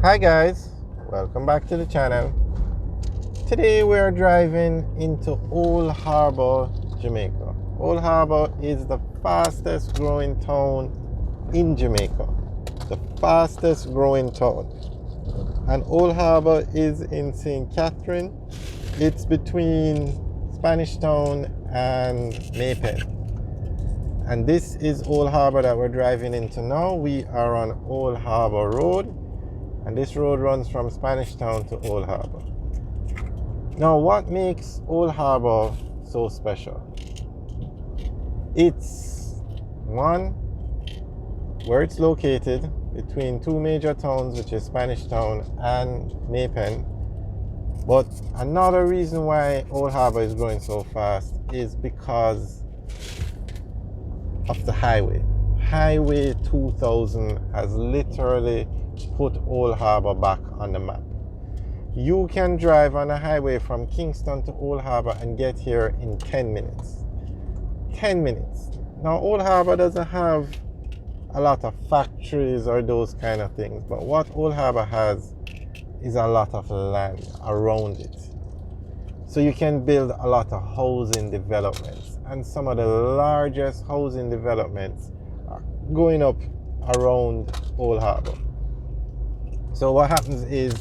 Hi guys, welcome back to the channel. Today we are driving into Old Harbor, Jamaica. Old Harbor is the fastest growing town in Jamaica. The fastest growing town. And Old Harbor is in St. Catherine. It's between Spanish Town and Maypen. And this is Old Harbor that we're driving into now. We are on Old Harbor Road. And this road runs from Spanish Town to Old Harbor. Now, what makes Old Harbor so special? It's one, where it's located between two major towns, which is Spanish Town and Maypen. But another reason why Old Harbor is growing so fast is because of the highway. Highway 2000 has literally put Old Harbor back on the map. You can drive on a highway from Kingston to Old Harbor and get here in 10 minutes. 10 minutes. Now, Old Harbor doesn't have a lot of factories or those kind of things, but what Old Harbor has is a lot of land around it. So you can build a lot of housing developments, and some of the largest housing developments are going up around Old Harbor. So what happens is,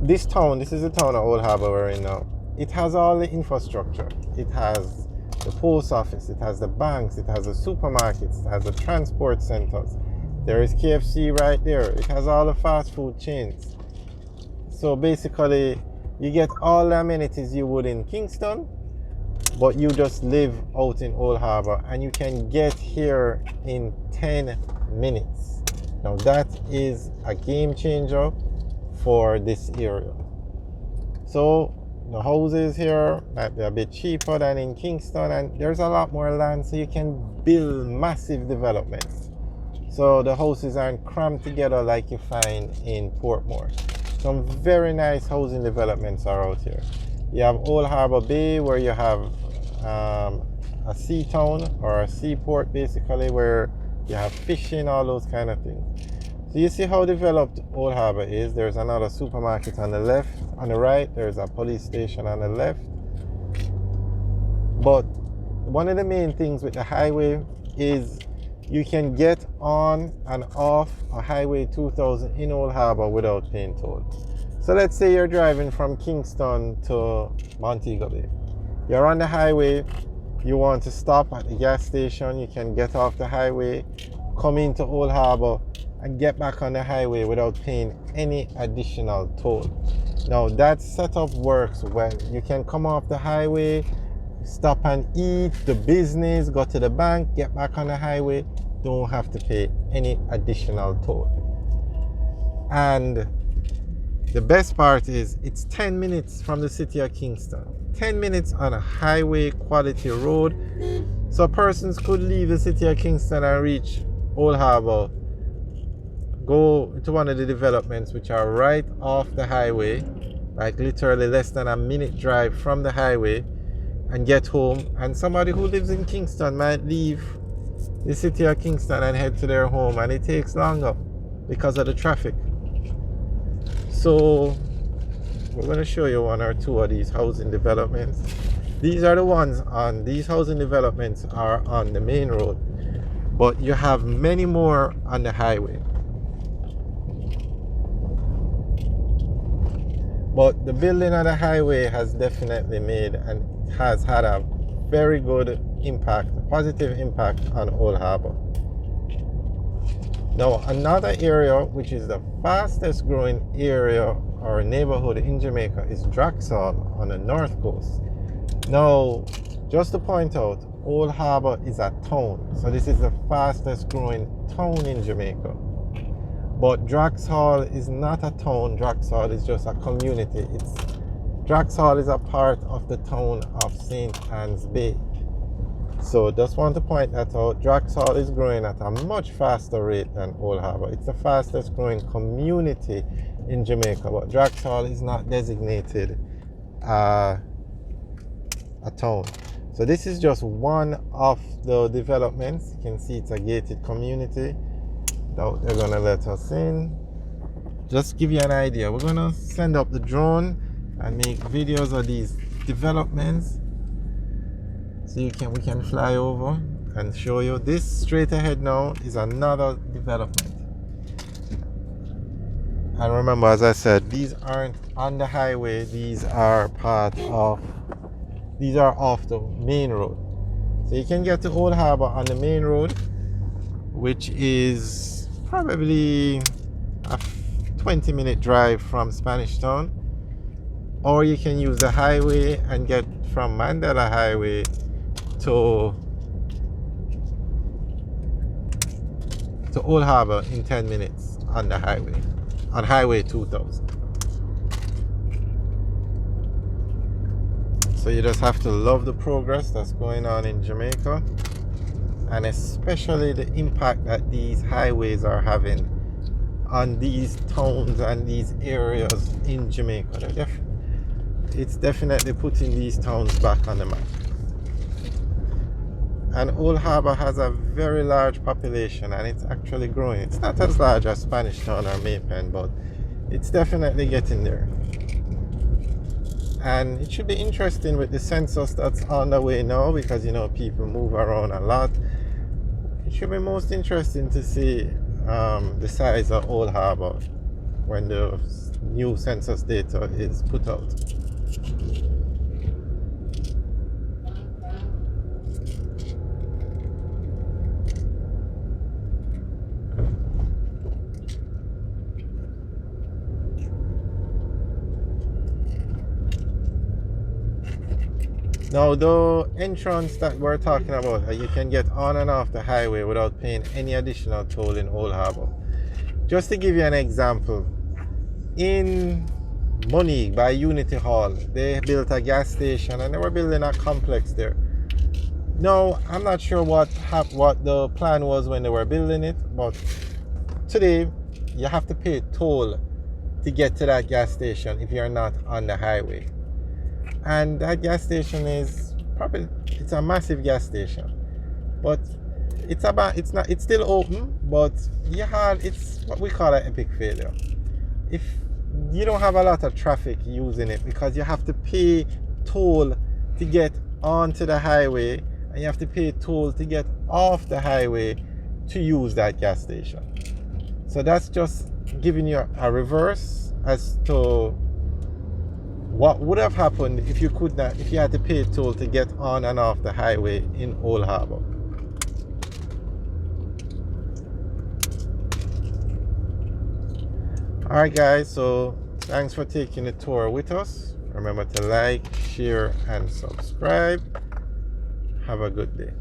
this is the town of Old Harbor we're in now. It has all the infrastructure. It has the post office, it has the banks, it has the supermarkets, it has the transport centers. There is KFC right there. It has all the fast food chains. So basically, you get all the amenities you would in Kingston, but you just live out in Old Harbor, and you can get here in 10 minutes. Now that is a game changer for this area. So the houses here might be a bit cheaper than in Kingston, and there's a lot more land, so you can build massive developments. So the houses aren't crammed together like you find in Portmore. Some very nice housing developments are out here. You have Old Harbor Bay, where you have a sea town or a seaport, basically, where you have fishing, all those kind of things. So you see how developed Old Harbor is. There's another supermarket on the left. On the right, there's a police station on the left. But one of the main things with the highway is you can get on and off a Highway 2000 in Old Harbor without paying toll. So let's say you're driving from Kingston to Montego Bay. You're on the highway, you want to stop at the gas station, you can get off the highway, come into Old Harbor, and get back on the highway without paying any additional toll. Now that setup works well. You can come off the highway, stop and eat, the business, go to the bank, get back on the highway, don't have to pay any additional toll. And the best part is it's 10 minutes from the city of Kingston. 10 minutes on a highway quality road. So persons could leave the city of Kingston and reach Old Harbor, go to one of the developments which are right off the highway, like literally less than a minute drive from the highway, and get home. And somebody who lives in Kingston might leave the city of Kingston and head to their home, and it takes longer because of the traffic. So we're going to show you one or two of these housing developments. These are the ones on, these housing developments are on the main road, but you have many more on the highway. But the building on the highway has definitely made and has had a very good impact, a positive impact on Old Harbor. Now, another area which is the fastest growing area or neighborhood in Jamaica is Draxall on the north coast. Now, just to point out, Old Harbor is a town, so this is the fastest growing town in Jamaica. But Draxall is not a town. Draxall is just a community. Draxall is a part of the town of St. Anne's Bay. So just want to point that out. Draxall is growing at a much faster rate than Old Harbor. It's the fastest growing community in Jamaica, but Draxall is not designated a town. So this is just one of the developments. You can see it's a gated community. Doubt they're gonna let us in. Just give you an idea, we're gonna send up the drone and make videos of these developments, so we can fly over and show you. This straight ahead now is another development. And remember, as I said, these aren't on the highway, these are off the main road. So you can get to Old Harbor on the main road, which is probably a 20-minute drive from Spanish Town, or you can use the highway and get from Mandela Highway to Old Harbor in 10 minutes on the highway, on Highway 2000. So you just have to love the progress that's going on in Jamaica, and especially the impact that these highways are having on these towns and these areas in Jamaica. It's definitely putting these towns back on the map. And Old Harbor has a very large population, and it's actually growing. It's not as large as Spanish Town or Maypen, but it's definitely getting there. And it should be interesting with the census that's on the way now, because people move around a lot. It should be most interesting to see the size of Old Harbor when the new census data is put out. Now, the entrance that we're talking about, you can get on and off the highway without paying any additional toll in Old Harbor. Just to give you an example, in Monique by Unity Hall, they built a gas station and they were building a complex there. Now, I'm not sure what the plan was when they were building it, but today you have to pay toll to get to that gas station if you're not on the highway. And that gas station it's a massive gas station, but it's still open, but it's what we call an epic failure. If you don't have a lot of traffic using it, because you have to pay toll to get onto the highway, and you have to pay toll to get off the highway to use that gas station. So that's just giving you a reverse as to what would have happened if you had to pay toll to get on and off the highway in Old Harbor. Alright guys, so thanks for taking the tour with us. Remember to like, share and subscribe. Have a good day.